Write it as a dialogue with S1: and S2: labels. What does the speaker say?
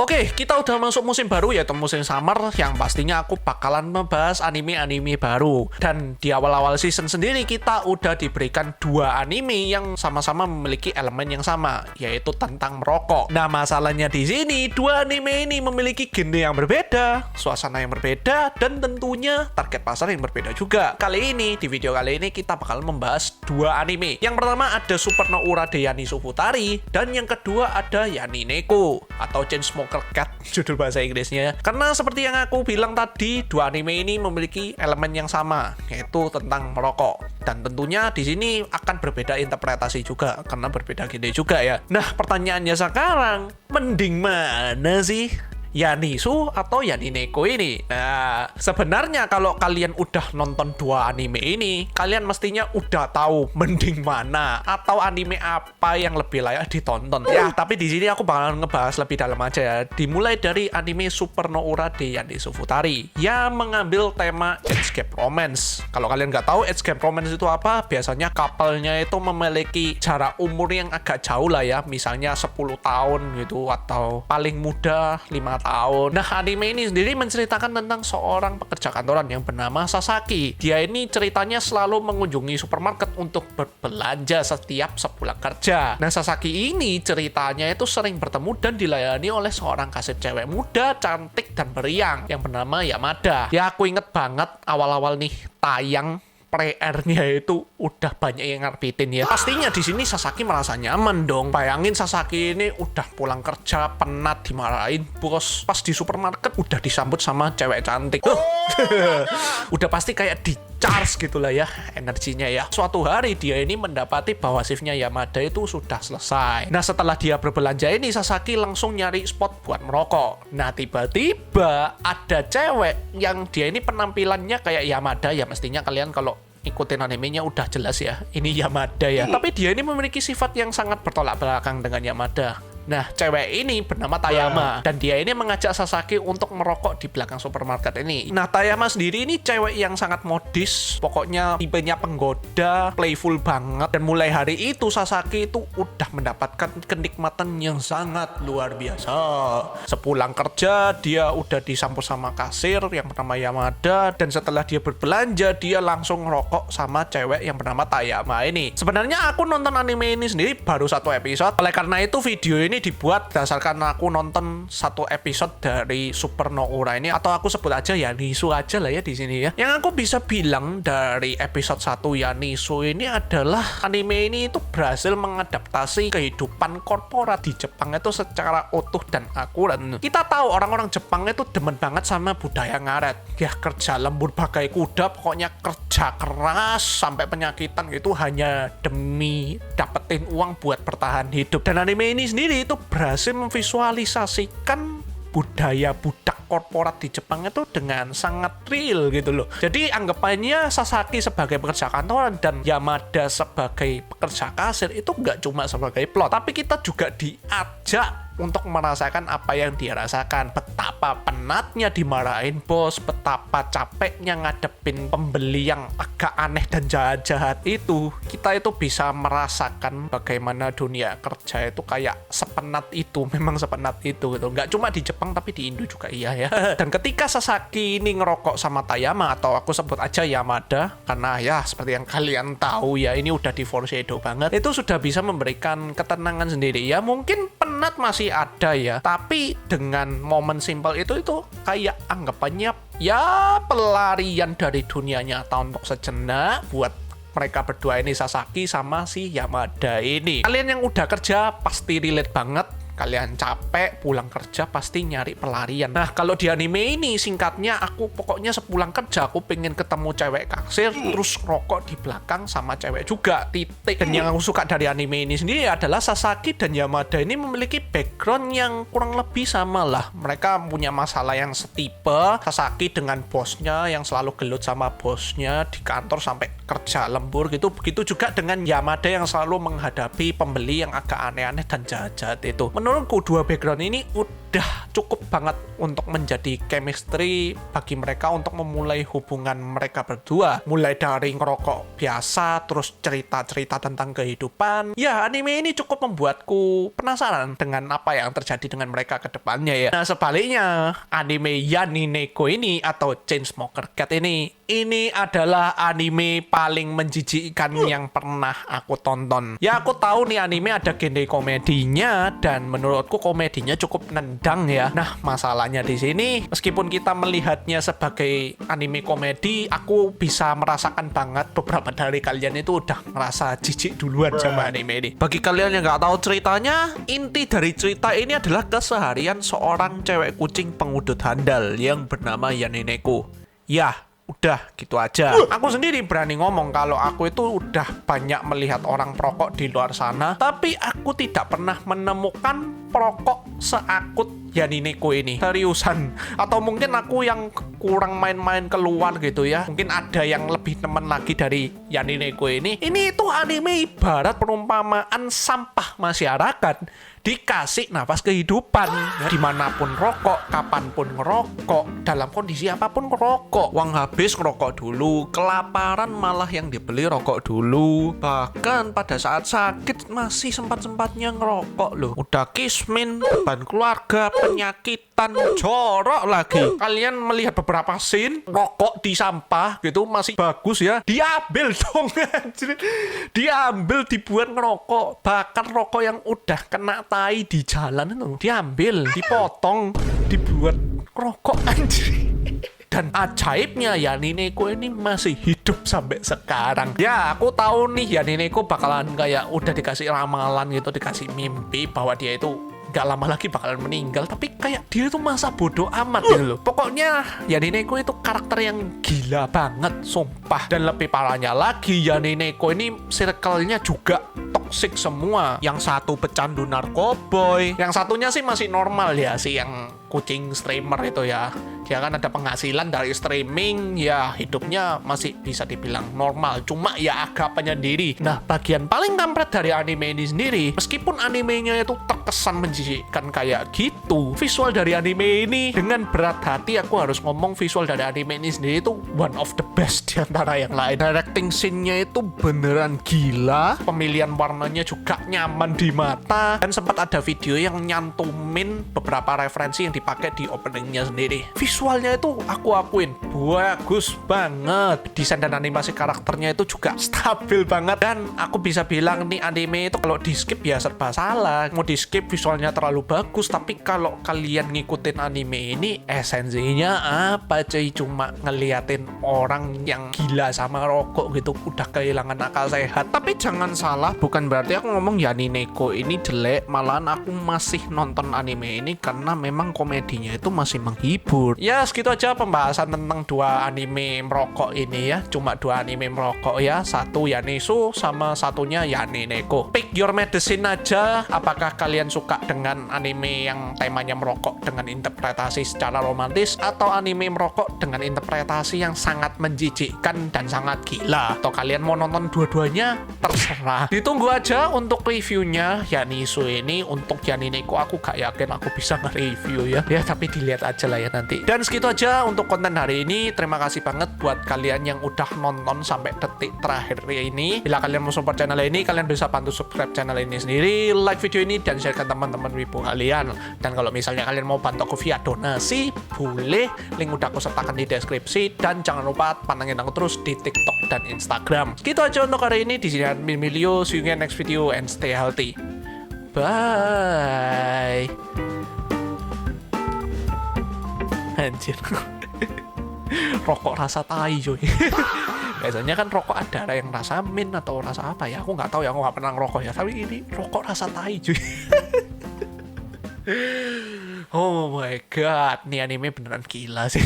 S1: Oke, kita udah masuk musim baru yaitu musim summer yang pastinya aku bakalan membahas anime-anime baru. Dan di awal-awal season sendiri kita udah diberikan dua anime yang sama-sama memiliki elemen yang sama, yaitu tentang merokok. Nah, masalahnya di sini dua anime ini memiliki genre yang berbeda, suasana yang berbeda, dan tentunya target pasar yang berbeda juga. Di video kali ini kita bakal membahas dua anime. Yang pertama ada Super no Ura de Yanisu Futari dan yang kedua ada Yanineko atau Chainsmoker Cat judul bahasa Inggrisnya. Karena seperti yang aku bilang tadi, dua anime ini memiliki elemen yang sama, yaitu tentang merokok. Dan tentunya di sini akan berbeda interpretasi juga karena berbeda genre juga ya. Nah, pertanyaannya sekarang, mending mana sih? Yanisu atau Yanineko ini? Nah, sebenarnya kalau kalian udah nonton dua anime ini, kalian mestinya udah tahu mending mana atau anime apa yang lebih layak ditonton. Ya, tapi di sini aku bakalan ngebahas lebih dalam aja ya. Dimulai dari anime Super no Ura de Yanisu Futari yang mengambil tema age gap romance. Kalau kalian nggak tahu age gap romance itu apa, biasanya couple-nya itu memiliki jarak umur yang agak jauh lah ya, misalnya 10 tahun gitu atau paling muda 5 tahun. Nah, anime ini sendiri menceritakan tentang seorang pekerja kantoran yang bernama Sasaki. Dia ini ceritanya selalu mengunjungi supermarket untuk berbelanja setiap sepulang kerja. Nah, Sasaki ini ceritanya itu sering bertemu dan dilayani oleh seorang kasir cewek muda, cantik dan beriang yang bernama Yamada. Ya, aku inget banget awal-awal nih tayang pre-air-nya itu udah banyak yang ngarbitin ya. Pastinya di sini Sasaki merasa nyaman dong. Bayangin Sasaki ini udah pulang kerja penat, dimarahin bos, pas di supermarket udah disambut sama cewek cantik. Udah pasti kayak di charge gitulah ya energinya ya. Suatu hari dia ini mendapati bahwa shiftnya Yamada itu sudah selesai. Nah, setelah dia berbelanja ini, Sasaki langsung nyari spot buat merokok. Nah, tiba-tiba ada cewek yang dia ini penampilannya kayak Yamada ya. Mestinya kalian kalau ikutin animenya udah jelas ya, ini Yamada ya. Tapi dia ini memiliki sifat yang sangat bertolak belakang dengan Yamada. Nah, cewek ini bernama Tayama dan dia ini mengajak Sasaki untuk merokok di belakang supermarket ini. Nah, Tayama sendiri ini cewek yang sangat modis, pokoknya tipenya penggoda, playful banget. Dan mulai hari itu Sasaki itu udah mendapatkan kenikmatan yang sangat luar biasa. Sepulang kerja dia udah disambut sama kasir yang bernama Yamada, dan setelah dia berbelanja dia langsung ngerokok sama cewek yang bernama Tayama ini. Sebenarnya aku nonton anime ini sendiri baru satu episode. Oleh karena itu video ini dibuat berdasarkan aku nonton satu episode dari Super no Ura ini, atau aku sebut aja Yanisu aja lah ya di sini ya. Yang aku bisa bilang dari episode 1 Yanisu ini adalah anime ini itu berhasil mengadaptasi kehidupan korporat di Jepang itu secara utuh dan akurat. Kita tahu orang-orang Jepang itu demen banget sama budaya ngaret. Ya, kerja lembur bagai kuda, pokoknya kerja keras sampai penyakitan gitu hanya demi dapetin uang buat bertahan hidup. Dan anime ini sendiri itu berhasil memvisualisasikan budaya budak korporat di Jepang itu dengan sangat real gitu loh. Jadi anggapannya Sasaki sebagai pekerja kantoran dan Yamada sebagai pekerja kasir itu nggak cuma sebagai plot, tapi kita juga diajak untuk merasakan apa yang dia rasakan. Betapa penatnya dimarahin bos, betapa capeknya ngadepin pembeli yang agak aneh dan jahat-jahat itu. Kita itu bisa merasakan bagaimana dunia kerja itu kayak sepenat itu, memang sepenat itu gitu. Nggak cuma di Jepang tapi di Indo juga iya ya. Dan ketika Sasaki ini ngerokok sama Tayama, atau aku sebut aja Yamada, karena ya seperti yang kalian tahu ya, ini udah di foreshadow banget, itu sudah bisa memberikan ketenangan sendiri ya. Mungkin penat masih ada ya, tapi dengan momen simpel itu kayak anggapannya ya pelarian dari dunia nyata untuk sejenak buat mereka berdua ini, Sasaki sama si Yamada ini. Kalian yang udah kerja pasti relate banget. Kalian capek pulang kerja pasti nyari pelarian. Nah, kalau di anime ini singkatnya, aku pokoknya sepulang kerja aku pengen ketemu cewek kasir terus rokok di belakang sama cewek juga, titik. Dan yang aku suka dari anime ini sendiri adalah Sasaki dan Yamada ini memiliki background yang kurang lebih sama lah. Mereka punya masalah yang setipe. Sasaki dengan bosnya yang selalu gelut sama bosnya di kantor sampai kerja lembur gitu. Begitu juga dengan Yamada yang selalu menghadapi pembeli yang agak aneh-aneh dan jahat-jahat itu. Menurut menurutku dua background ini udah cukup banget untuk menjadi chemistry bagi mereka untuk memulai hubungan mereka berdua. Mulai dari ngerokok biasa, terus cerita-cerita tentang kehidupan. Ya, anime ini cukup membuatku penasaran dengan apa yang terjadi dengan mereka ke depannya ya. Nah, sebaliknya, anime Yanineko ini atau Chainsmoker Cat ini adalah anime paling menjijikkan yang pernah aku tonton. Ya, aku tahu nih anime ada genre komedinya dan menurutku komedinya cukup nendang ya. Nah, masalahnya di sini meskipun kita melihatnya sebagai anime komedi, aku bisa merasakan banget beberapa dari kalian itu udah ngerasa jijik duluan sama anime ini. Bagi kalian yang nggak tahu ceritanya, inti dari cerita ini adalah keseharian seorang cewek kucing pengudut handal yang bernama Yanineko. Ya, udah gitu aja. Aku sendiri berani ngomong kalau aku itu udah banyak melihat orang perokok di luar sana, tapi aku tidak pernah menemukan perokok seakut Yanineko ini. Seriusan. Atau mungkin aku yang kurang main-main keluar gitu ya. Mungkin ada yang lebih temen lagi dari Yanineko ini. Ini itu anime ibarat perumpamaan sampah masyarakat dikasih nafas kehidupan. Dimanapun rokok, kapanpun ngerokok, dalam kondisi apapun ngerokok. Uang habis ngerokok dulu, kelaparan malah yang dibeli rokok dulu. Bahkan pada saat sakit masih sempat-sempatnya ngerokok loh. Udah kismin, beban keluarga, penyakitan, jorok lagi. Kalian melihat beberapa scene rokok di sampah gitu masih bagus ya, diambil dong. Diambil, dibuat ngerokok. Bahkan rokok yang udah kena tai di jalan itu diambil, dipotong, dibuat rokok anjir. Dan ajaibnya Yanineko ini masih hidup sampai sekarang. Ya, aku tahu nih Yanineko bakalan kayak udah dikasih ramalan gitu, dikasih mimpi bahwa dia itu gak lama lagi bakalan meninggal, tapi kayak dia tuh masa bodoh amat gitu loh. Pokoknya Yanineko itu karakter yang gila banget, sumpah. Dan lebih parahnya lagi, Yanineko ini circle-nya juga toxic semua. Yang satu pecandu narkoboy, yang satunya sih masih normal ya, si yang kucing streamer itu ya. Dia kan ada penghasilan dari streaming, ya hidupnya masih bisa dibilang normal, cuma ya agak penyendiri. Nah, bagian paling kampret dari anime ini sendiri, meskipun animenya itu terkesan menjijikkan kayak gitu, visual dari anime ini, dengan berat hati aku harus ngomong, visual dari anime ini sendiri itu one of the best diantara yang lain. Directing scene-nya itu beneran gila, pemilihan warnanya juga nyaman di mata, dan sempat ada video yang nyantumin beberapa referensi yang dipakai di openingnya sendiri. Visualnya itu aku akuin bagus banget. Desain dan animasi karakternya itu juga stabil banget. Dan aku bisa bilang nih anime itu kalau di skip ya serba salah. Mau di skip visualnya terlalu bagus, tapi kalau kalian ngikutin anime ini esensinya apa cuy? Cuma ngeliatin orang yang gila sama rokok gitu, udah kehilangan akal sehat. Tapi jangan salah, bukan berarti aku ngomong Yanineko ini jelek. Malahan aku masih nonton anime ini karena memang komedinya itu masih menghibur. Ya segitu aja pembahasan tentang dua anime merokok ini ya. Cuma dua anime merokok ya. Satu Yanisu sama satunya Yanineko. Pick your medicine aja. Apakah kalian suka dengan anime yang temanya merokok dengan interpretasi secara romantis, atau anime merokok dengan interpretasi yang sangat menjijikkan dan sangat gila? Atau kalian mau nonton dua-duanya? Terserah. Ditunggu aja untuk reviewnya Yanisu ini. Untuk Yanineko aku gak yakin aku bisa nge-review ya. Ya tapi dilihat aja lah ya nanti. Dan segitu aja untuk konten hari ini. Terima kasih banget buat kalian yang udah nonton sampai detik terakhir ini. Bila kalian mau support channel ini, kalian bisa bantu subscribe channel ini sendiri, like video ini, dan share ke teman-teman wibu kalian. Dan kalau misalnya kalian mau bantu aku via donasi, boleh. Link udah aku sertakan di deskripsi. Dan jangan lupa pantengin aku terus di TikTok dan Instagram. Segitu aja untuk hari ini. Di sini admin Emilio. See you in next video and stay healthy. Bye. Anjir. Rokok rasa tai cuy. Biasanya kan rokok ada yang rasa mint atau rasa apa ya, aku nggak tahu ya, aku nggak pernah ngerokok ya, tapi ini rokok rasa tai cuy. Oh my god, nih anime beneran gila sih.